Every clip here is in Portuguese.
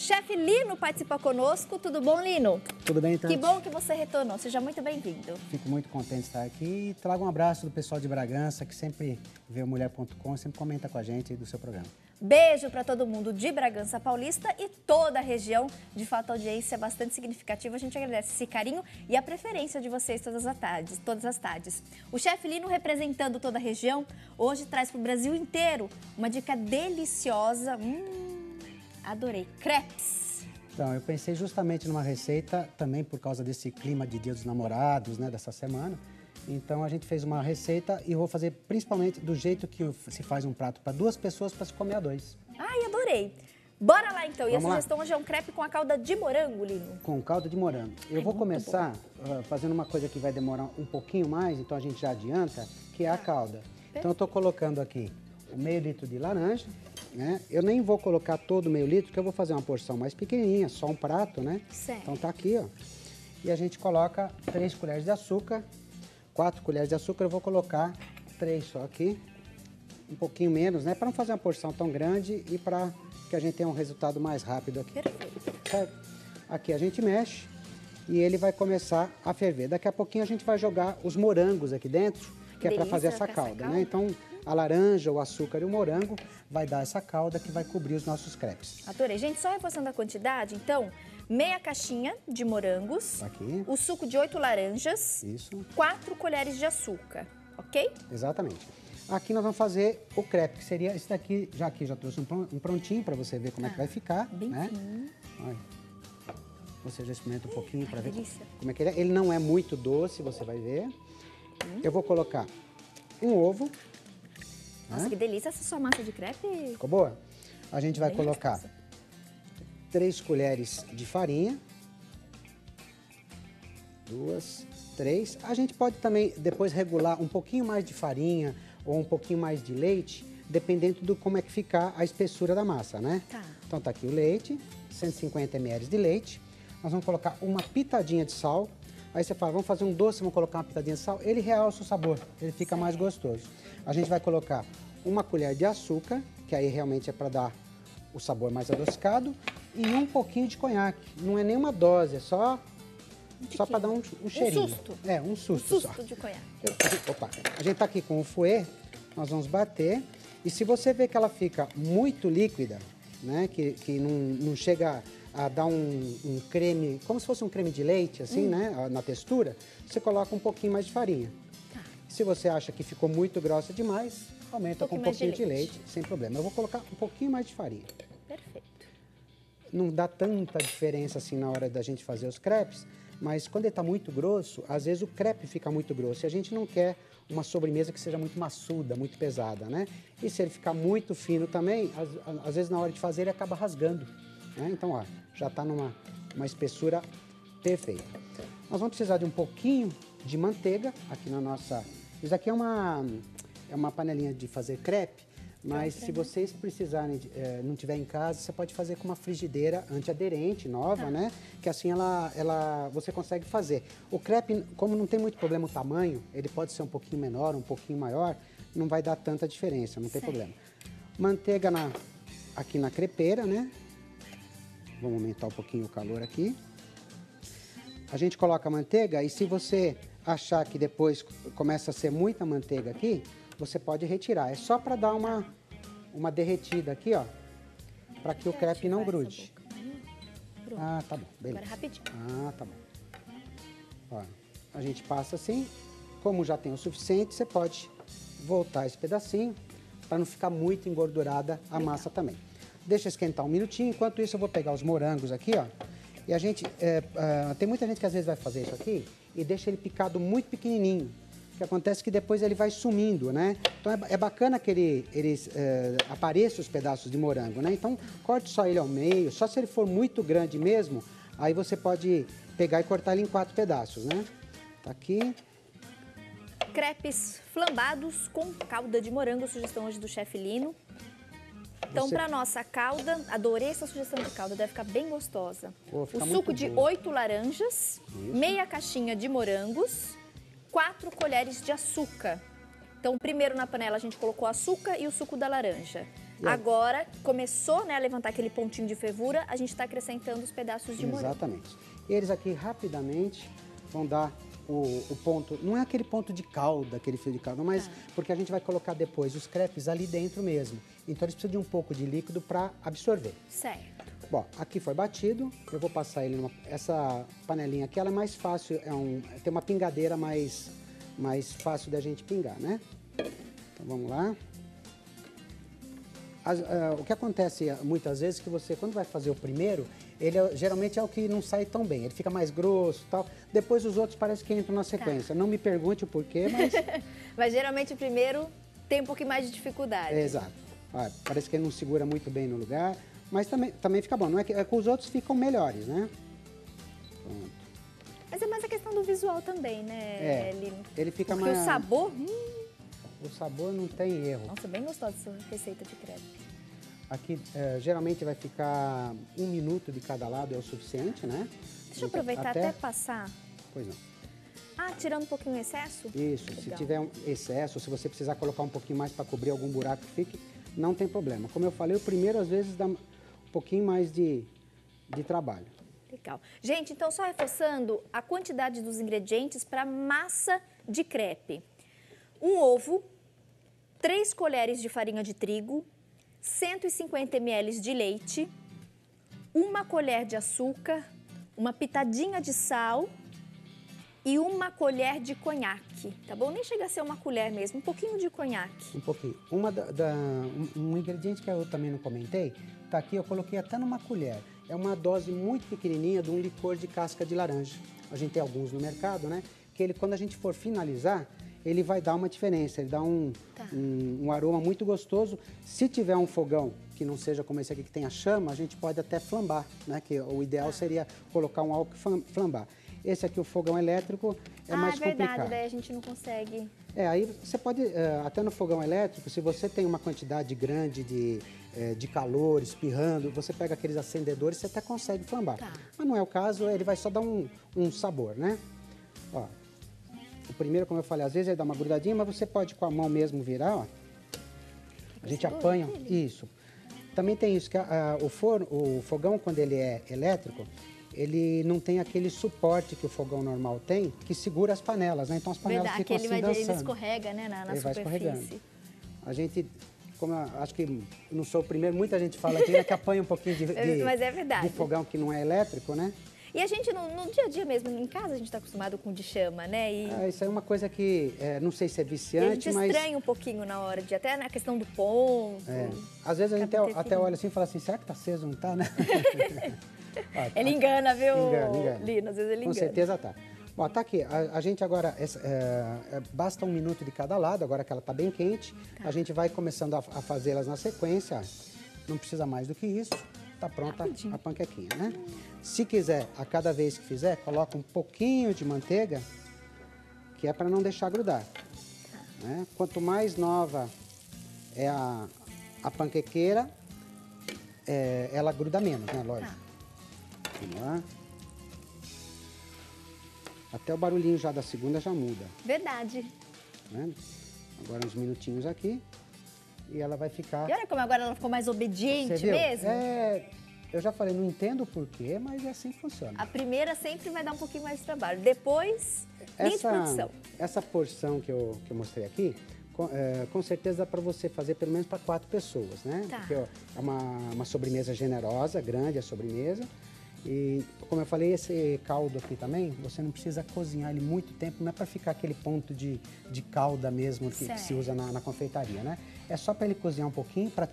Chefe Lino participa conosco. Tudo bom, Lino? Tudo bem, Tati? Que bom que você retornou. Seja muito bem-vindo. Fico muito contente de estar aqui e trago um abraço do pessoal de Bragança, que sempre vê o Mulher.com, sempre comenta com a gente do seu programa. Beijo para todo mundo de Bragança Paulista e toda a região. De fato, a audiência é bastante significativa. A gente agradece esse carinho e a preferência de vocês todas as tardes. O chefe Lino, representando toda a região, hoje traz para o Brasil inteiro uma dica deliciosa. Adorei. Crepes. Então, eu pensei justamente numa receita, também por causa desse clima de Dia dos Namorados, né, dessa semana. Então, a gente fez uma receita e eu vou fazer principalmente do jeito que se faz um prato para 2 pessoas, para se comer a 2. Ai, adorei. Bora lá, então. E a Vamos lá? sugestão hoje é um crepe com a calda de morango, Lino. Com calda de morango. Eu vou começar fazendo uma coisa que vai demorar um pouquinho mais, então a gente já adianta, que é a calda. Então, eu estou colocando aqui o meio litro de laranja, né? Eu nem vou colocar todo o meio litro, porque eu vou fazer uma porção mais pequenininha, só um prato, né? Certo. Então, tá aqui, ó. E a gente coloca 3 colheres de açúcar, 4 colheres de açúcar, eu vou colocar 3 só aqui, um pouquinho menos, né? Para não fazer uma porção tão grande e para que a gente tenha um resultado mais rápido aqui. Perfeito. Certo? Aqui a gente mexe e ele vai começar a ferver. Daqui a pouquinho a gente vai jogar os morangos aqui dentro, que é para fazer essa calda, né? Então, a laranja, o açúcar e o morango vai dar essa calda que vai cobrir os nossos crepes. Adorei. Gente, só reforçando a quantidade, então, meia caixinha de morangos, Aqui. o suco de 8 laranjas, Isso. 4 colheres de açúcar, ok? Exatamente. Aqui nós vamos fazer o crepe, que seria esse daqui. Já trouxe um prontinho para você ver como é que vai ficar, Bem né? fininho. Olha. Você já experimenta um pouquinho para ver delícia. como é que ele é. Ele não é muito doce, você vai ver. Eu vou colocar um ovo. Nossa, que delícia essa sua massa de crepe. Ficou boa? A gente vai Bem colocar gostosa. 3 colheres de farinha. 2, 3. A gente pode também depois regular um pouquinho mais de farinha ou um pouquinho mais de leite, dependendo do como é que ficar a espessura da massa, né? Tá. Então tá aqui o leite, 150 ml de leite. Nós vamos colocar uma pitadinha de sal. Aí você fala, vamos fazer um doce, vamos colocar uma pitadinha de sal. Ele realça o sabor, ele fica mais gostoso. A gente vai colocar uma colher de açúcar, que aí realmente é para dar o sabor mais adocicado, e um pouquinho de conhaque. Não é nenhuma dose, é só para dar um cheirinho. Um susto. É, um susto só. Susto de conhaque. Opa, a gente tá aqui com o fouet, nós vamos bater. E se você vê que ela fica muito líquida, né, que não chega a dar um creme, como se fosse um creme de leite, assim, né, na textura, você coloca um pouquinho mais de farinha. Se você acha que ficou muito grossa demais, aumenta com um pouquinho de leite, sem problema. Eu vou colocar um pouquinho mais de farinha. Perfeito. Não dá tanta diferença assim na hora da gente fazer os crepes, mas quando ele está muito grosso, às vezes o crepe fica muito grosso e a gente não quer uma sobremesa que seja muito maçuda, muito pesada, né? E se ele ficar muito fino também, às vezes na hora de fazer ele acaba rasgando, né? Então, ó, já está numa espessura perfeita. Nós vamos precisar de um pouquinho de manteiga aqui na nossa... Isso aqui é uma panelinha de fazer crepe, mas se vocês precisarem, não tiver em casa, você pode fazer com uma frigideira antiaderente, nova, né? Que assim você consegue fazer. O crepe, como não tem muito problema o tamanho, ele pode ser um pouquinho menor, um pouquinho maior, não vai dar tanta diferença, não tem problema. Manteiga aqui na crepeira, né? Vamos aumentar um pouquinho o calor aqui. A gente coloca a manteiga e se você achar que depois começa a ser muita manteiga aqui, você pode retirar. É só para dar uma derretida aqui, ó, para que o crepe não grude. Ah, tá bom, beleza. Agora rapidinho. Ah, tá bom. Ó, a gente passa assim, como já tem o suficiente, você pode voltar esse pedacinho para não ficar muito engordurada a massa também. Deixa esquentar um minutinho, enquanto isso eu vou pegar os morangos aqui, ó. E a gente, tem muita gente que às vezes vai fazer isso aqui e deixa ele picado muito pequenininho. O que acontece é que depois ele vai sumindo, né? Então é bacana que ele apareça os pedaços de morango, né? Então corte só ele ao meio, só se ele for muito grande mesmo, aí você pode pegar e cortar ele em 4 pedaços, né? Tá aqui. Crepes flambados com calda de morango, sugestão hoje do chefe Lino. Então, para nossa calda, adorei essa sugestão de calda, deve ficar bem gostosa. Pô, fica o muito suco de boa. 8 laranjas, meia caixinha de morangos, 4 colheres de açúcar. Então, primeiro na panela a gente colocou o açúcar e o suco da laranja. Agora, começou, né, a levantar aquele pontinho de fervura, a gente está acrescentando os pedaços de morango. Exatamente. Eles aqui rapidamente vão dar o ponto, não é aquele ponto de calda, aquele fio de calda, mas porque a gente vai colocar depois os crepes ali dentro mesmo. Então eles precisam de um pouco de líquido para absorver. Certo. Bom, aqui foi batido, eu vou passar ele essa panelinha aqui, ela é mais fácil, tem uma pingadeira mais fácil da gente pingar, né? Então vamos lá. O que acontece muitas vezes é que você, quando vai fazer o primeiro, ele geralmente é o que não sai tão bem, ele fica mais grosso e tal. Depois os outros parece que entram na sequência. Não me pergunte o porquê, mas... Mas geralmente o primeiro tem um pouquinho mais de dificuldade. Exato. Parece que ele não segura muito bem no lugar, mas também fica bom. Não é que os outros ficam melhores, né? Pronto. Mas é mais a questão do visual também, né, Lino? Ele fica porque mais... o sabor... O sabor não tem erro. Nossa, bem gostosa essa receita de crepe. Aqui, geralmente vai ficar 1 minuto de cada lado, é o suficiente, né? Deixa eu aproveitar até passar. Pois não. Tirando um pouquinho o excesso? Isso, Legal. se tiver um excesso, se você precisar colocar um pouquinho mais para cobrir algum buraco que fique, não tem problema. Como eu falei, o primeiro às vezes dá um pouquinho mais de trabalho. Legal. Gente, então só reforçando a quantidade dos ingredientes para massa de crepe. 1 ovo, 3 colheres de farinha de trigo, 150 ml de leite, 1 colher de açúcar, uma pitadinha de sal e 1 colher de conhaque, tá bom? Nem chega a ser 1 colher mesmo, um pouquinho de conhaque. Um pouquinho. Um ingrediente que eu também não comentei, tá aqui, eu coloquei até numa colher. É uma dose muito pequenininha de um licor de casca de laranja. A gente tem alguns no mercado, né? Que ele, quando a gente for finalizar, ele vai dar uma diferença, ele dá um aroma muito gostoso. Se tiver um fogão que não seja como esse aqui que tem a chama, a gente pode até flambar, né? Que o ideal seria colocar um álcool e flambar. Esse aqui, o fogão elétrico, é mais complicado. Ah, é verdade, daí a gente não consegue. Aí você pode, até no fogão elétrico, se você tem uma quantidade grande de calor espirrando, você pega aqueles acendedores, você até consegue flambar. Mas não é o caso, ele vai só dar um sabor, né? Ó. O primeiro, como eu falei, às vezes ele dá uma grudadinha, mas você pode com a mão mesmo virar, ó. A gente apanha, isso. Também tem isso, que o fogão, quando ele é elétrico, ele não tem aquele suporte que o fogão normal tem, que segura as panelas, né? Então as panelas ficam assim dançando. Ele escorrega, né, na superfície. Vai escorregando. A gente, como eu acho que não sou o primeiro, muita gente fala aqui, né, que apanha um pouquinho mas é verdade. de fogão que não é elétrico, né? E a gente, no dia a dia mesmo, em casa, a gente está acostumado com de chama, né? Isso é uma coisa que, não sei se é viciante, mas... A gente estranha um pouquinho na hora de, até na questão do ponto. Às vezes a gente até olha assim e fala assim, será que tá aceso, não tá, né? Ele engana, viu, engana. Lino? Às vezes ele engana. Com certeza tá. Bom, tá aqui. A gente agora, basta 1 minuto de cada lado, agora que ela tá bem quente, a gente vai começando a fazê-las na sequência. Não precisa mais do que isso. Tá pronta a panquequinha, né? Se quiser, a cada vez que fizer, coloca um pouquinho de manteiga, que é para não deixar grudar. Né? Quanto mais nova é a panquequeira, ela gruda menos, né? Lógico. Vamos lá. Até o barulhinho já da segunda já muda. Verdade. Né? Agora uns minutinhos aqui. E ela vai ficar... E olha como agora ela ficou mais obediente mesmo. Eu já falei, não entendo o porquê, mas é assim que funciona. A primeira sempre vai dar um pouquinho mais de trabalho. Depois, nem de produção. Essa porção que eu mostrei aqui, com certeza dá para você fazer pelo menos para 4 pessoas, né? Tá. Porque é uma sobremesa generosa, grande a sobremesa. E, como eu falei, esse caldo aqui também, você não precisa cozinhar ele muito tempo, não é para ficar aquele ponto de calda mesmo que se usa na confeitaria, né? É só para ele cozinhar um pouquinho, para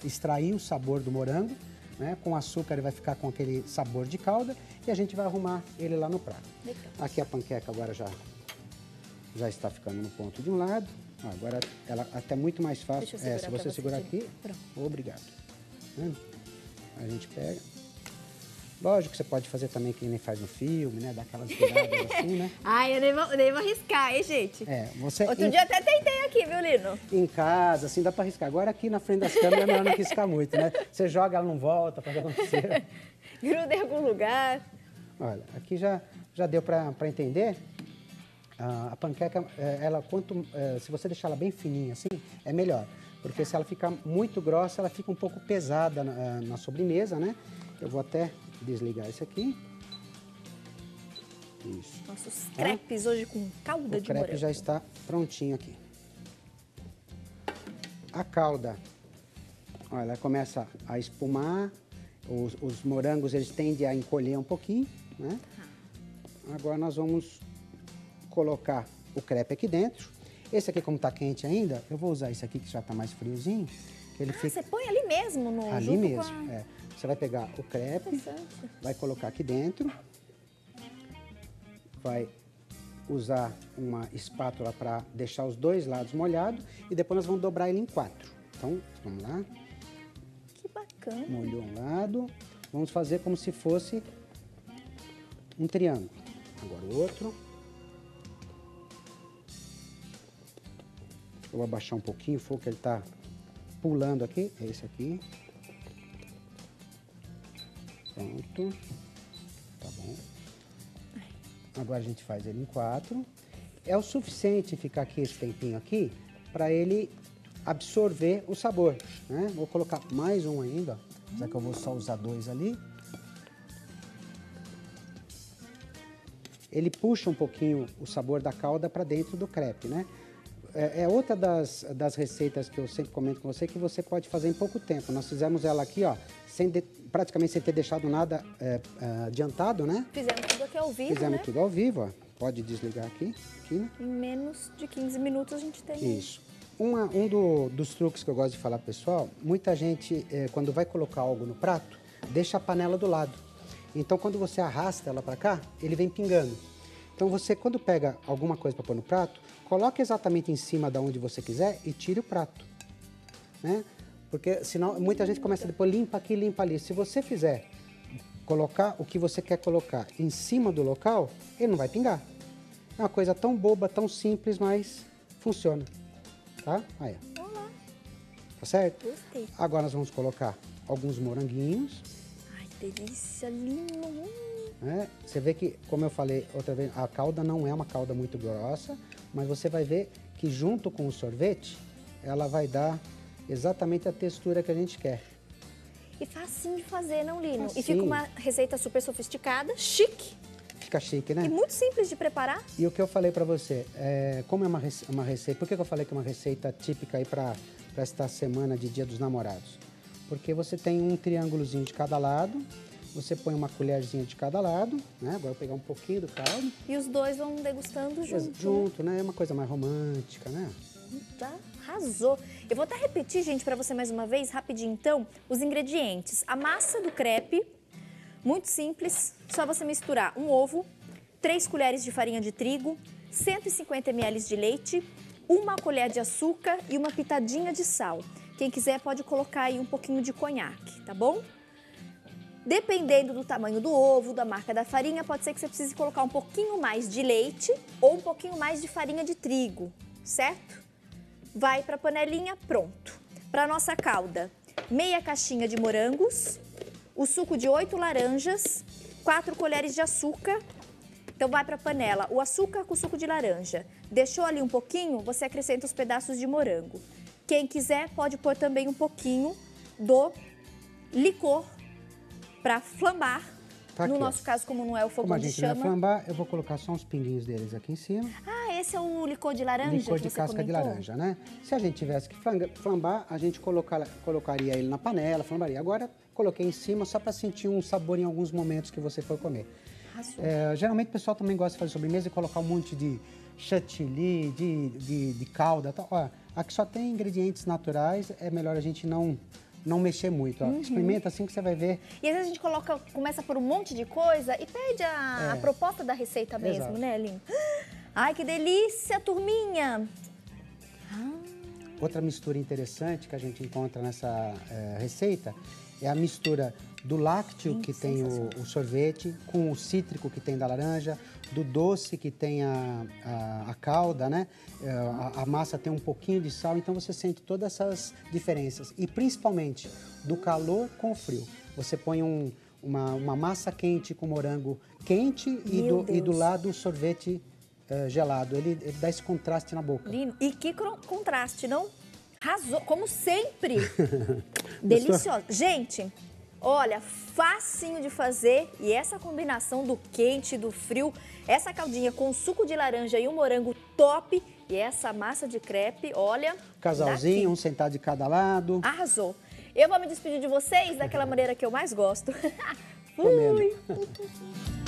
extrair o sabor do morango, né? Com açúcar ele vai ficar com aquele sabor de calda e a gente vai arrumar ele lá no prato. Legal. Aqui a panqueca agora já está ficando no ponto de um lado. Agora ela até muito mais fácil. Se você segurar aqui, obrigado. A gente pega. Lógico que você pode fazer também que nem faz no filme, né? Dar aquelas viradas assim, né? Ai, eu nem vou arriscar, hein, gente? Outro dia até tentei aqui, viu, Lino? Em casa, assim, dá pra arriscar. Agora aqui na frente das câmeras é melhor não arriscar muito, né? Você joga, ela não volta, pode acontecer. Gruda em algum lugar. Olha, aqui já deu pra entender. A panqueca, se você deixar ela bem fininha assim, é melhor. Porque se ela ficar muito grossa, ela fica um pouco pesada na sobremesa, né? Eu vou até desligar isso aqui. Isso. Nossos crepes hoje com calda de morango. O crepe já está prontinho aqui. A calda, ó, ela começa a espumar, os morangos eles tendem a encolher um pouquinho, né? Agora nós vamos colocar o crepe aqui dentro. Esse aqui, como está quente ainda, eu vou usar esse aqui que já está mais friozinho. Que ele fica... Você põe ali mesmo? Ali mesmo, é. Você vai pegar o crepe, vai colocar aqui dentro, vai usar uma espátula para deixar os dois lados molhados e depois nós vamos dobrar ele em 4. Então, vamos lá. Que bacana. Molhou um lado. Vamos fazer como se fosse um triângulo. Agora o outro. Eu vou abaixar um pouquinho o fogo que ele está pulando aqui. É esse aqui. Pronto. Tá bom. Agora a gente faz ele em 4. É o suficiente ficar aqui esse tempinho aqui para ele absorver o sabor, né? Vou colocar mais um ainda, já que eu vou só usar 2 ali. Ele puxa um pouquinho o sabor da calda para dentro do crepe, né? É outra das receitas que eu sempre comento com você, que você pode fazer em pouco tempo. Nós fizemos ela aqui, ó, praticamente sem ter deixado nada adiantado, né? Fizemos tudo aqui ao vivo, Fizemos né? tudo ao vivo, ó. Pode desligar aqui, né? Em menos de 15 minutos a gente tem Isso. Dos truques que eu gosto de falar pro pessoal, muita gente, quando vai colocar algo no prato, deixa a panela do lado. Então, quando você arrasta ela para cá, ele vem pingando. Então, você, quando pega alguma coisa para pôr no prato, coloque exatamente em cima de onde você quiser e tire o prato, né? Porque senão muita gente começa depois limpa aqui, limpa ali. Se você fizer colocar o que você quer colocar em cima do local, ele não vai pingar. É uma coisa tão boba, tão simples, mas funciona, tá? Aí, ó. Olá. Tá certo? Gostei. Agora nós vamos colocar alguns moranguinhos. Ai, que delícia, lindo. Né? Você vê que, como eu falei outra vez, a calda não é uma calda muito grossa, mas você vai ver que junto com o sorvete, ela vai dar exatamente a textura que a gente quer. E facinho de fazer, não, Lino? Facinho. E fica uma receita super sofisticada, chique Fica chique, né? e muito simples de preparar. E o que eu falei pra você, como é uma receita, por que eu falei que é uma receita típica aí pra esta semana de Dia dos Namorados? Porque você tem um triângulozinho de cada lado, você põe uma colherzinha de cada lado, né? Agora eu vou pegar um pouquinho do caldo. E os dois vão degustando junto. Junto, né? É uma coisa mais romântica, né? Tá, arrasou. Eu vou até repetir, gente, para você mais uma vez, rapidinho então, os ingredientes. A massa do crepe, muito simples, só você misturar um ovo, 3 colheres de farinha de trigo, 150 ml de leite, 1 colher de açúcar e uma pitadinha de sal. Quem quiser pode colocar aí um pouquinho de conhaque, tá bom? Dependendo do tamanho do ovo, da marca da farinha, pode ser que você precise colocar um pouquinho mais de leite ou um pouquinho mais de farinha de trigo, certo? Vai para a panelinha, pronto. Para nossa calda, meia caixinha de morangos, o suco de 8 laranjas, 4 colheres de açúcar. Então vai para a panela o açúcar com o suco de laranja. Deixou ali um pouquinho, você acrescenta os pedaços de morango. Quem quiser pode pôr também um pouquinho do licor para flambar. Tá No aqui, nosso caso, como não é o Como fogão a de gente vai chama. flambar, eu vou colocar só uns pinguinhos deles aqui em cima. Ah, esse é o licor de laranja Licor que de você casca de comentou? laranja, né? Se a gente tivesse que flambar, a gente colocaria ele na panela, flambaria. Agora, coloquei em cima só para sentir um sabor em alguns momentos que você for comer. Arrasou. Geralmente o pessoal também gosta de fazer sobremesa e colocar um monte de chantilly, de calda. Tal. Ó, aqui só tem ingredientes naturais, é melhor a gente não mexer muito. Ó. Experimenta assim que você vai ver. E às vezes a gente começa por um monte de coisa e perde a proposta da receita mesmo, Exato. né, Lino? Ai, que delícia, turminha! Outra mistura interessante que a gente encontra nessa receita é a mistura do lácteo, que tem o sorvete, com o cítrico que tem da laranja, do doce que tem a calda, né? A massa tem um pouquinho de sal, então você sente todas essas diferenças. E principalmente do calor com o frio. Você põe uma massa quente com morango quente e do lado o sorvete gelado. Ele dá esse contraste na boca. Lino, e que contraste, não? Arrasou, como sempre. Deliciosa. Gente, olha, facinho de fazer. E essa combinação do quente e do frio, essa caldinha com suco de laranja e um morango top. E essa massa de crepe, olha... Casalzinho, daqui. um sentado de cada lado. Arrasou. Eu vou me despedir de vocês daquela maneira que eu mais gosto. Fui! Comendo.